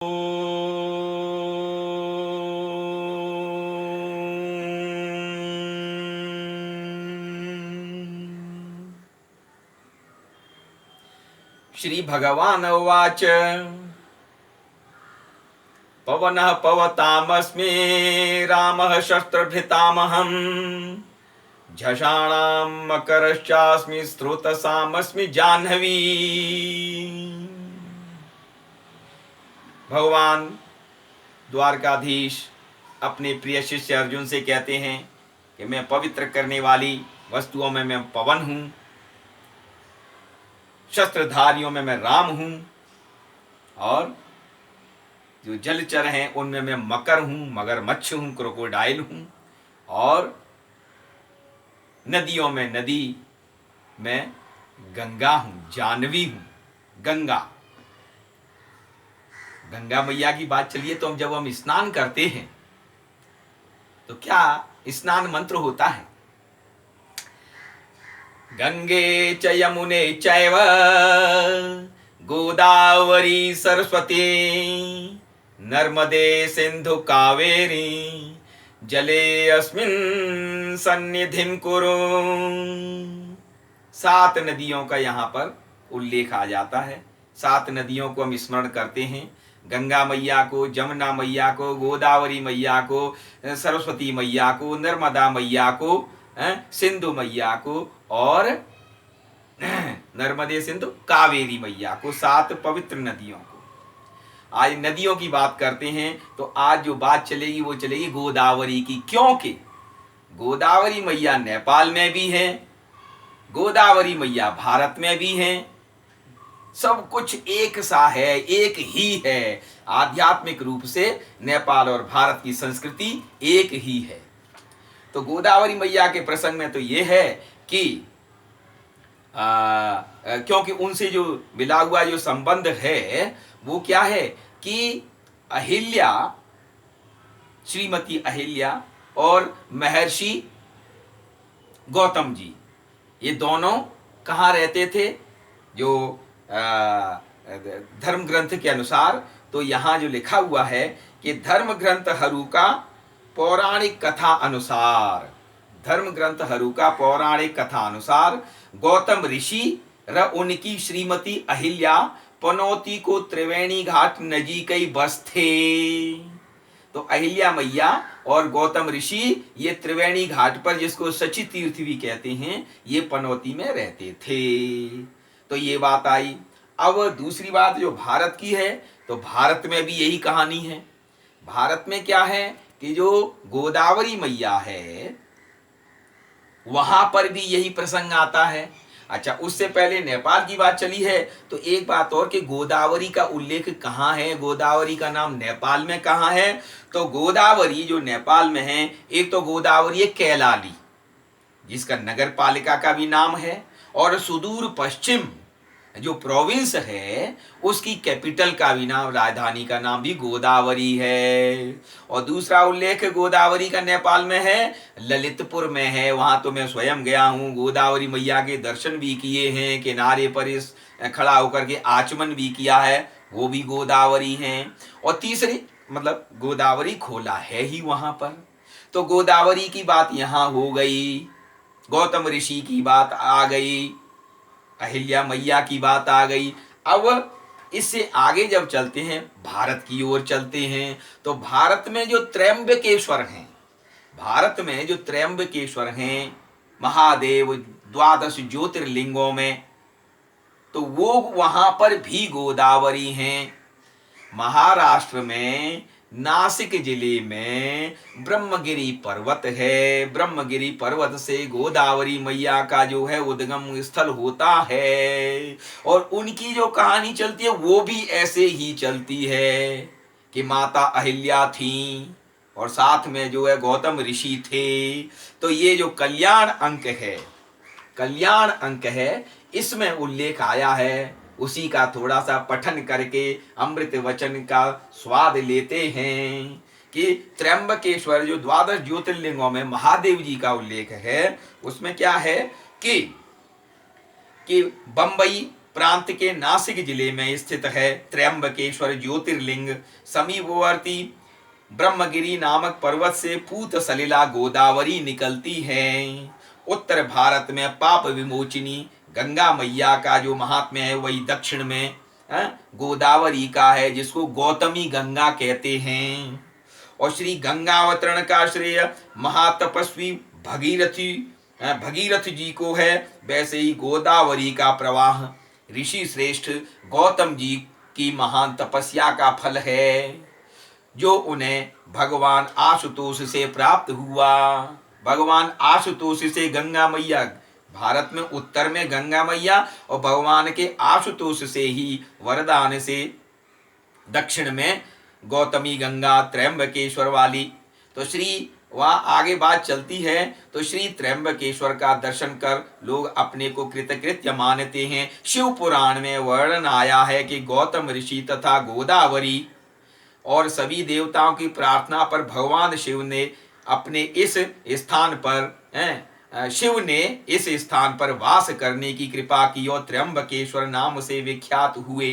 श्री भगवान उवाच पवनः पवतामस्मि रामः शस्त्रभृतामहम् झषाणां मकरश्चास्मि स्रोतसामस्मि जाह्नवी। भगवान द्वारकाधीश अपने प्रिय शिष्य अर्जुन से कहते हैं कि मैं पवित्र करने वाली वस्तुओं में मैं पवन हूँ, शस्त्रधारियों में मैं राम हूँ, और जो जलचर हैं उनमें मैं मकर हूँ, मगरमच्छ हूँ, क्रोकोडाइल हूँ, और नदियों में नदी मैं गंगा हूँ, जानवी हूँ। गंगा मैया की बात चलिए तो जब हम स्नान करते हैं तो क्या स्नान मंत्र होता है? गंगे च यमुने चैव गोदावरी सरस्वती नर्मदे सिंधु कावेरी जले अस्मिन् सन्निधिं कुरु। 7 नदियों का यहाँ पर उल्लेख आ जाता है। 7 नदियों को हम स्मरण करते हैं। गंगा मैया को, जमुना मैया को, गोदावरी मैया को, सरस्वती मैया को, नर्मदा मैया को, सिंधु मैया को, और नर्मदे सिंधु कावेरी मैया को, 7 पवित्र नदियों को। आज नदियों की बात करते हैं तो आज जो बात चलेगी वो चलेगी गोदावरी की, क्योंकि गोदावरी मैया नेपाल में भी है, गोदावरी मैया भारत में भी है। सब कुछ एक सा है, एक ही है। आध्यात्मिक रूप से नेपाल और भारत की संस्कृति एक ही है। तो गोदावरी मैया के प्रसंग में तो ये है कि क्योंकि उनसे जो मिला हुआ जो संबंध है वो क्या है कि अहिल्या, श्रीमती अहिल्या और महर्षि गौतम जी, ये दोनों कहाँ रहते थे? जो धर्म ग्रंथ के अनुसार तो यहाँ जो लिखा हुआ है कि धर्म ग्रंथ हरू का पौराणिक कथा अनुसार, धर्म ग्रंथ हरू का पौराणिक कथा अनुसार गौतम ऋषि र उनकी श्रीमती अहिल्या पनौती को त्रिवेणी घाट नजीकई बस थे। तो अहिल्या मैया और गौतम ऋषि ये त्रिवेणी घाट पर, जिसको सची तीर्थ भी कहते हैं, ये पनौती में रहते थे। तो ये बात आई। अब दूसरी बात जो भारत की है, तो भारत में भी यही कहानी है। भारत में क्या है कि जो गोदावरी मैया है वहां पर भी यही प्रसंग आता है। अच्छा, उससे पहले नेपाल की बात चली है तो एक बात और कि गोदावरी का उल्लेख कहाँ है, गोदावरी का नाम नेपाल में कहाँ है? तो गोदावरी जो नेपाल में है, एक तो गोदावरी है कैलाली, जिसका नगर पालिका का भी नाम है, और सुदूर पश्चिम जो प्रोविंस है उसकी कैपिटल का भी नाम, राजधानी का नाम भी गोदावरी है। और दूसरा उल्लेख गोदावरी का नेपाल में है, ललितपुर में है। वहां तो मैं स्वयं गया हूँ, गोदावरी मैया के दर्शन भी किए हैं, किनारे पर इस खड़ा होकर के आचमन भी किया है, वो भी गोदावरी है। और तीसरी मतलब गोदावरी खोला है ही वहां पर। तो गोदावरी की बात यहाँ हो गई, गौतम ऋषि की बात आ गई, अहिल्या मैया की बात आ गई। अब इससे आगे जब चलते हैं, भारत की ओर चलते हैं, तो भारत में जो त्र्यंबकेश्वर हैं, भारत में जो त्र्यंबकेश्वर हैं महादेव 12 ज्योतिर्लिंगों में, तो वो वहां पर भी गोदावरी हैं। महाराष्ट्र में नासिक जिले में ब्रह्मगिरी पर्वत है। ब्रह्मगिरी पर्वत से गोदावरी मैया का जो है उद्गम स्थल होता है। और उनकी जो कहानी चलती है वो भी ऐसे ही चलती है कि माता अहिल्या थी और साथ में जो है गौतम ऋषि थे। तो ये जो कल्याण अंक है, कल्याण अंक है, इसमें उल्लेख आया है, उसी का थोड़ा सा पठन करके अमृत वचन का स्वाद लेते हैं कि त्र्यंबकेश्वर जो 12 ज्योतिर्लिंगों में महादेव जी का उल्लेख है, उसमें क्या है कि बंबई प्रांत के नासिक जिले में स्थित है। त्र्यंबकेश्वर ज्योतिर्लिंग समीपवर्ती ब्रह्मगिरी नामक पर्वत से पूत सलिला गोदावरी निकलती है। उत्तर भारत में पाप विमोचिनी गंगा मैया का जो महात्म्य है वही दक्षिण में गोदावरी का है, जिसको गौतमी गंगा कहते हैं। और श्री गंगावतरण का श्रेय महातपस्वी भगीरथ जी को है। वैसे ही गोदावरी का प्रवाह ऋषि श्रेष्ठ गौतम जी की महान तपस्या का फल है, जो उन्हें भगवान आशुतोष से प्राप्त हुआ। भगवान आशुतोष से गंगा मैया, भारत में उत्तर में गंगा मैया और भगवान के आशुतोष से ही वरदान से दक्षिण में गौतमी गंगा त्र्यंबकेश्वर वाली। तो श्री वहाँ आगे बात चलती है तो श्री त्र्यंबकेश्वर का दर्शन कर लोग अपने को कृतकृत्य मानते हैं। शिव पुराण में वर्णन आया है कि गौतम ऋषि तथा गोदावरी और सभी देवताओं की प्रार्थना पर भगवान शिव ने अपने इस स्थान पर शिव ने इस स्थान पर वास करने की कृपा की और त्र्यंबकेश्वर नाम से विख्यात हुए।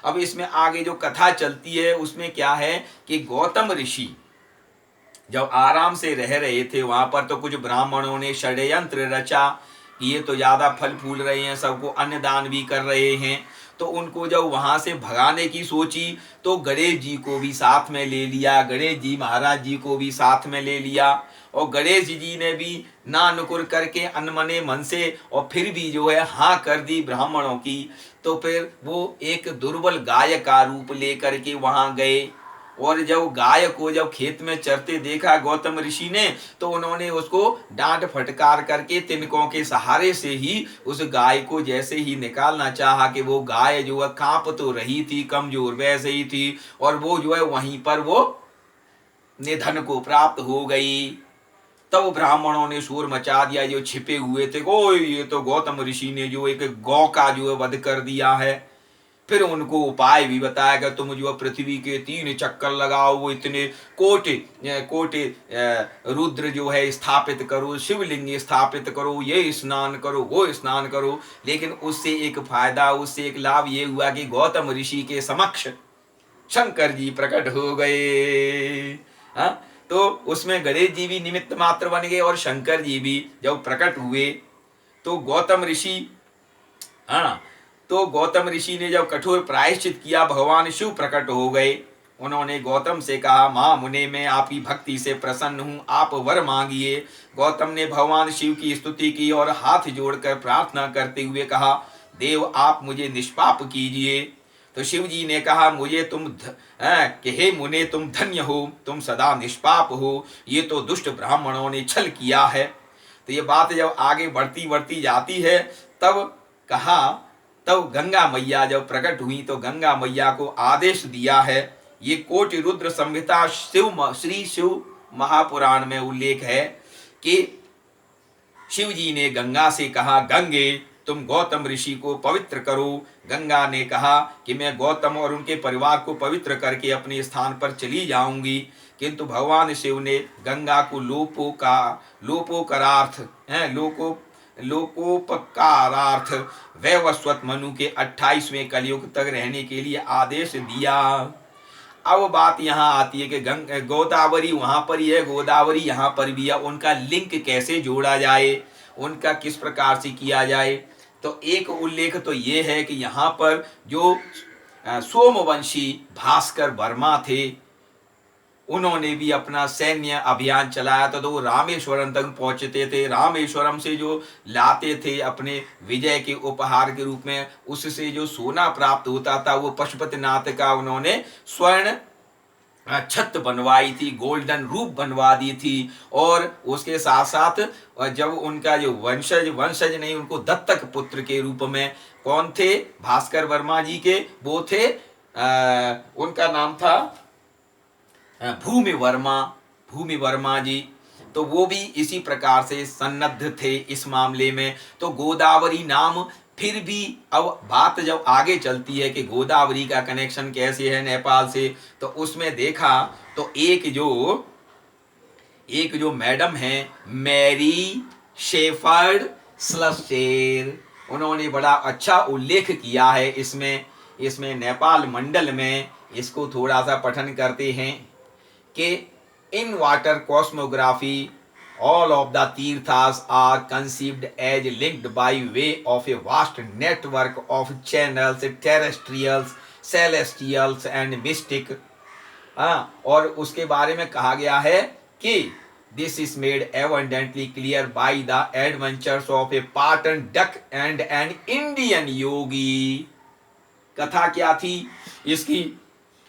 अब इसमें आगे जो कथा चलती है उसमें क्या है कि गौतम ऋषि जब आराम से रह रहे थे वहां पर, तो कुछ ब्राह्मणों ने षड्यंत्र रचा कि ये तो ज्यादा फल फूल रहे हैं, सबको अन्नदान भी कर रहे हैं। तो उनको जब वहां से भगाने की सोची तो गणेश जी को भी साथ में ले लिया, गणेश जी महाराज जी को भी साथ में ले लिया। और गणेश जी ने भी ना नुकुर करके अनमने मन से और फिर भी जो है हाँ कर दी ब्राह्मणों की। तो फिर वो एक दुर्बल गाय का रूप लेकर के वहां गए और जब गाय को जब खेत में चरते देखा गौतम ऋषि ने, तो उन्होंने उसको डांट फटकार करके तिनकों के सहारे से ही उस गाय को जैसे ही निकालना चाहा कि वो गाय जो है कांप तो रही थी, कमजोर वैसे ही थी, और वो जो है वहीं पर वो निधन को प्राप्त हो गई। तब ब्राह्मणों ने शोर मचा दिया, जो छिपे हुए थे, ओ ये तो गौतम ऋषि ने जो एक गौ का जो है वध कर दिया है। फिर उनको उपाय भी बताया कि तुम जो पृथ्वी के 3 चक्कर लगाओ, वो इतने कोटि रुद्र जो है स्थापित करो, शिवलिंग स्थापित करो, ये स्नान करो, वो स्नान करो। लेकिन उससे एक फायदा, उससे एक लाभ ये हुआ कि गौतम ऋषि के समक्ष शंकर जी प्रकट हो गए। तो उसमें गणेश जी भी निमित्त मात्र बन गए और शंकर जी भी जब प्रकट हुए तो गौतम ऋषि ने जब कठोर प्रायश्चित किया, भगवान शिव प्रकट हो गए। उन्होंने गौतम से कहा, मां मुने मैं आपकी भक्ति से प्रसन्न हूं, आप वर मांगिए। गौतम ने भगवान शिव की स्तुति की और हाथ जोड़कर प्रार्थना करते हुए कहा, देव आप मुझे निष्पाप कीजिए। तो शिव जी ने कहा, मुझे कि हे मुने तुम धन्य हो, तुम सदा निष्पाप हो, ये तो दुष्ट ब्राह्मणों ने छल किया है। तो ये बात जब आगे बढ़ती जाती है तब गंगा मैया जब प्रकट हुई तो गंगा मैया को आदेश दिया है। ये कोटि रुद्र संहिता श्री शिव महापुराण में उल्लेख है कि शिव जी ने गंगा से कहा, गंगे तुम गौतम ऋषि को पवित्र करो। गंगा ने कहा कि मैं गौतम और उनके परिवार को पवित्र करके अपने स्थान पर चली जाऊंगी। किंतु भगवान शिव ने गंगा को लोकोपकारार्थ वैवस्वत मनु के 28वें कलयुग तक रहने के लिए आदेश दिया। अब बात यहाँ आती है कि गोदावरी वहां पर ही है, गोदावरी यहाँ पर भी है, उनका लिंक कैसे जोड़ा जाए, उनका किस प्रकार से किया जाए। तो एक उल्लेख तो ये है कि यहाँ पर जो सोमवंशी भास्कर वर्मा थे, उन्होंने भी अपना सैन्य अभियान चलाया था। तो वो रामेश्वरम तक पहुंचते थे, रामेश्वरम से जो लाते थे अपने विजय के उपहार के रूप में, उससे जो सोना प्राप्त होता था वो पशुपतिनाथ का उन्होंने स्वर्ण छत बनवाई थी, गोल्डन रूप बनवा दी थी। और उसके साथ साथ जब उनका जो वंशज नहीं, उनको दत्तक पुत्र के रूप में कौन थे, भास्कर वर्मा जी के वो थे, उनका नाम था भूमि वर्मा जी। तो वो भी इसी प्रकार से सन्नद्ध थे इस मामले में। तो गोदावरी नाम फिर भी, अब बात जब आगे चलती है कि गोदावरी का कनेक्शन कैसे है नेपाल से, तो उसमें देखा तो एक जो मैडम है मैरी शेफर्ड स्लसेर, उन्होंने बड़ा अच्छा उल्लेख किया है इसमें नेपाल मंडल में। इसको थोड़ा सा पठन करते हैं कि in water cosmography all of the tirthas are conceived as linked by way of a vast network of channels, terrestrials, celestials and mystic। और उसके बारे में कहा गया है कि this is made abundantly clear by the adventures of a Patan duck and an Indian yogi. कथा क्या थी इसकी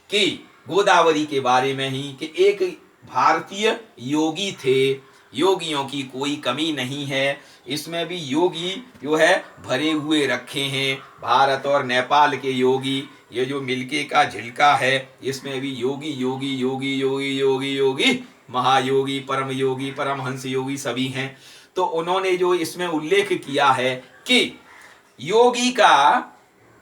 कि गोदावरी के बारे में ही कि एक भारतीय योगी थे। योगियों की कोई कमी नहीं है, इसमें भी योगी जो है भरे हुए रखे हैं। भारत और नेपाल के योगी, ये जो मिलके का झिलका है इसमें भी योगी योगी योगी योगी योगी योगी महायोगी परमहंस योगी सभी हैं। तो उन्होंने जो इसमें उल्लेख किया है कि योगी का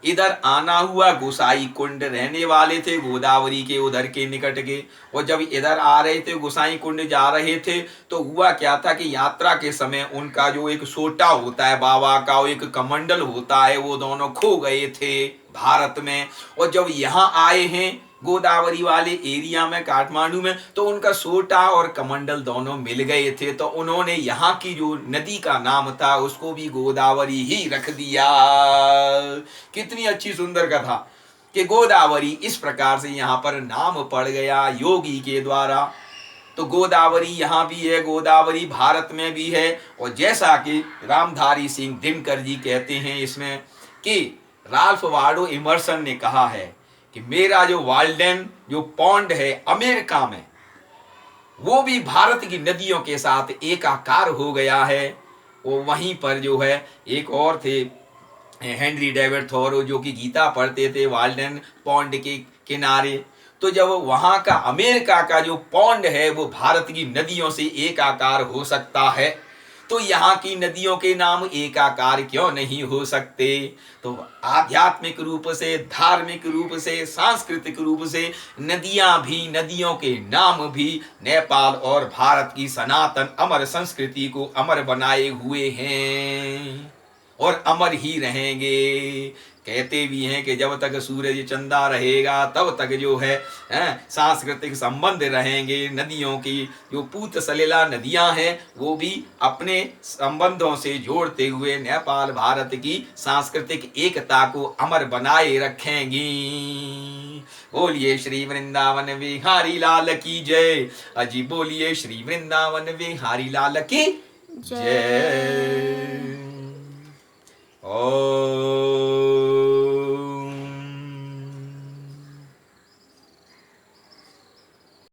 इधर आना हुआ, गोसाई कुंड रहने वाले थे गोदावरी के उधर के निकट के, और जब इधर आ रहे थे गोसाई कुंड जा रहे थे तो हुआ क्या था कि यात्रा के समय उनका जो एक सोटा होता है बाबा का, एक कमंडल होता है, वो दोनों खो गए थे भारत में। और जब यहाँ आए हैं गोदावरी वाले एरिया में काठमांडू में तो उनका सोटा और कमंडल दोनों मिल गए थे। तो उन्होंने यहाँ की जो नदी का नाम था उसको भी गोदावरी ही रख दिया। कितनी अच्छी सुंदर कथा कि गोदावरी इस प्रकार से यहाँ पर नाम पड़ गया योगी के द्वारा। तो गोदावरी यहाँ भी है, गोदावरी भारत में भी है। और जैसा कि रामधारी सिंह दिनकर जी कहते हैं इसमें कि राल्फ वाडो इमर्सन ने कहा है कि मेरा जो वाल्डेन जो पॉन्ड है अमेरिका में, वो भी भारत की नदियों के साथ एकाकार हो गया है। वो वहीं पर जो है एक और थे हेनरी डेविड थोरो जो कि गीता पढ़ते थे वाल्डेन पॉन्ड के किनारे। तो जब वहां का अमेरिका का जो पॉन्ड है वो भारत की नदियों से एकाकार हो सकता है, तो यहाँ की नदियों के नाम एकाकार क्यों नहीं हो सकते। तो आध्यात्मिक रूप से, धार्मिक रूप से, सांस्कृतिक रूप से नदियां भी, नदियों के नाम भी नेपाल और भारत की सनातन अमर संस्कृति को अमर बनाए हुए हैं और अमर ही रहेंगे। कहते भी हैं कि जब तक सूरज चंदा रहेगा तब तक जो है सांस्कृतिक संबंध रहेंगे। नदियों की जो पूत सलिला नदियां हैं वो भी अपने संबंधों से जोड़ते हुए नेपाल भारत की सांस्कृतिक एकता को अमर बनाए रखेंगी। बोलिए श्री वृंदावन बिहारी लाल की जय। अजी बोलिए श्री वृंदावन बिहारी लाल की जय। ओ